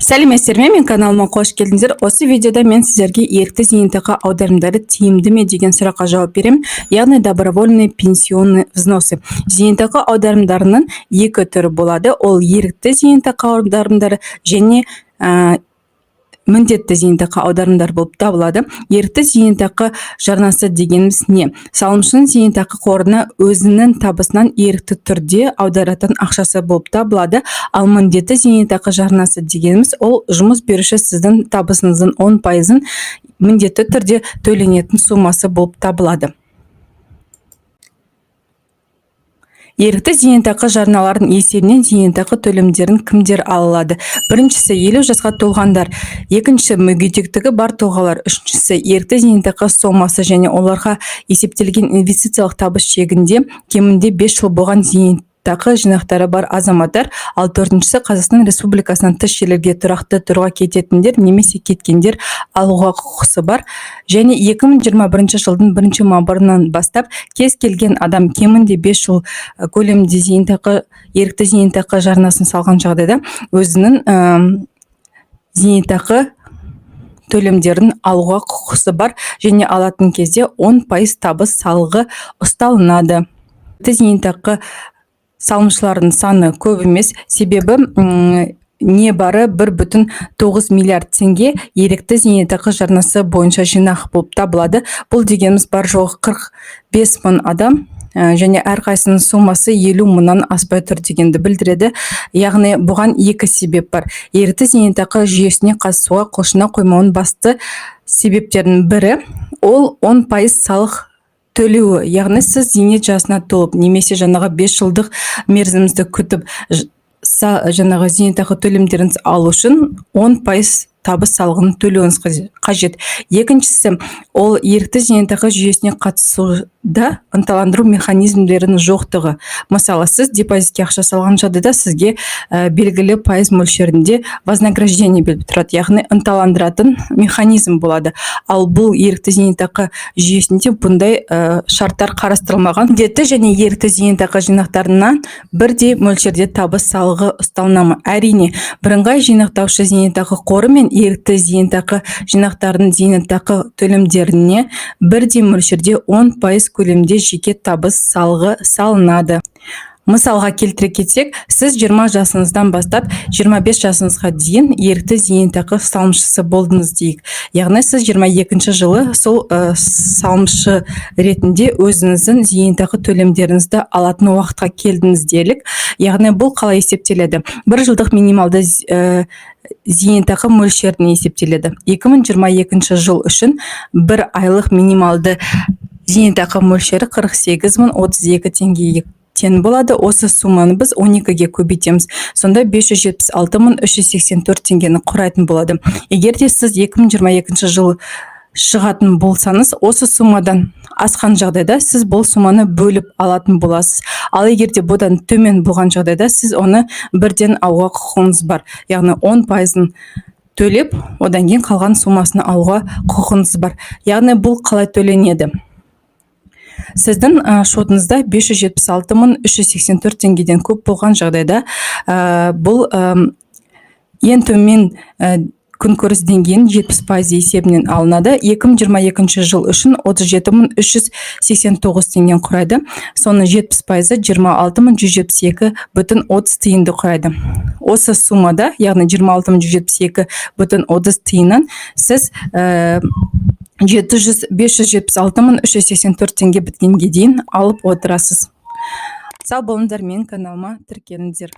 Сәлеметсіздер ме? Мен каналыма қош келдіңіздер. Осы видеода мен сіздерге ерікті зейнетақы аударымдары тиімді ме деген сұраққа жауап беремін. Яғни добровольный пенсионный взносы. Зейнетақы аударымдарының екі түрі болады. Ол ерікті зейнетақы аударымдары және міндетті зейнетақы аударымдар болып табылады. Ерікті зейнетақы жарнасы дегеніміз не? Салымшының зейнетақы қорына өзінің табысынан ерікті түрде аударатын ақшасы болып табылады. Ал міндетті зейнетақы жарнасы дегеніміз ол жұмыс беруші сіздің табысыңыздың 10%-ын міндетті түрде төленетін суммасы болып табылады. Ерікті зейнетақы жарналарын есебінен зейнетақы төлемдерін кімдер ала алады? Біріншісі 50 жасқа толғандар, екіншісі мүгедектігі бар тұлғалар, үшіншісі ерікті зейнетақы сомасы және оларға есептелген инвестициялық табыс шегінде кемінде 5 жыл болған зейнетақы жинақтары бар азаматтар, ал төртіншісі Қазақстан Республикасынан тыс жерлерге тұрақты тұруға кететіндер немесе кеткендер алуға құқысы бар. Және 2021 жылдың 1 мамырынан бастап кез келген адам кемінде 5 жыл көлемінде ерікті зейнетақы жарнасын салған жағдайда өзінің зейнетақы төлемдерін алуға құқысы бар және алатын кезде 10% табыс салығы ұсталынады. Зейнетақы салымшылардың саны көп емес, себебі небары 1,9 миллиард теңге ерікті зейнетақы жарнасы бойынша жинақ болып табылады. Бұл дегеніміз бар жоғы 45 мың адам және әрқайсының суммасы 50 мыңнан аспай тұр дегенді білдіреді. Яғни бұған екі себеп бар. Ерікті зейнетақы жүйесіне қатысуға құлшына қоймауының басты себептерінің бірі ол 10% салық төлеуі. Яғни сіз зейнет жасына толып немесе жаңағы 5 жылдық мерзіміңізді күтіп жаңағы зейнетақы төлемдеріңіз алу үшін 10% табыс салығын төлеуіңіз қажет. Екіншісі, ол ерікті зейнетақы жүйесіне қатысуда ынталандыру механизмдерінің жоқтығы. Мысалы, сіз депозитке ақша салған жағдайда сізге белгілі пайыз мөлшерінде вознаграждение беріп тұрады, яғни ынталандыратын механизм болады. Ал бұл ерікті зейнетақы жүйесінде бұндай шарттар қарастырылмаған. Міндетті және ерікті зейнетақы жинақтарынан бірдей мөлшерде табыс салығы ұсталынамы? Әрине, бірыңғай жинақтаушы зейнетақы қоры мен ерікті зейнетақы жинақтарының зейнетақы төлемдеріне бірдей мөлшерде 10% көлемде жеке табыс салығы салынады. Мысалға келтіре кетсек, сіз 20 жасыңыздан бастап 25 жасыңызға дейін ерікті зейнетақы салымшысы болдыңыз дейік. Яғни сіз 22 жылы сол салымшы ретінде өзіңіздің зейнетақы төлемдеріңізді алатын уақытқа келдіңіз делік. Яғни бұл қалай есептеледі? 1 жылдық минималды зейнетақы мөлшеріне есептеледі. 2022 жыл үшін 1 айлық минималды зейнетақы мөлшері 48.032 теңгеге тең болады. Осы сумманы біз 12-ге көбейтеміз. Сонда 576.384 теңгені құрайтын болады. Егер де сіз 2022 жылы шығатын болсаңыз, осы суммадан асқан жағдайда сіз бұл сумманы бөліп алатын боласыз. Ал егер де бұдан төмен болған жағдайда сіз оны бірден алуға құқығыңыз бар. Яғни 10%-ын төлеп, одан кейін қалған суммасын алуға құқығыңыз бар. Яғни бұл қалай төленеді? Сіздің шотыңызда 576.384 теңгеден көп болған жағдайда бұл ең төмен күнкөріс деңгейінің 70% есебінен алынады. 2022 жыл үшін 37.389 теңген құрайды. Соның 70%-ы 26.172.30 тиынды құрайды. Осы суммада, яғни 26.172.30 тиыннан сіз 576.384 теңге біткенге дейін алып отырасыз. Сау болыңыздар, мен каналыма тіркеліңіздер.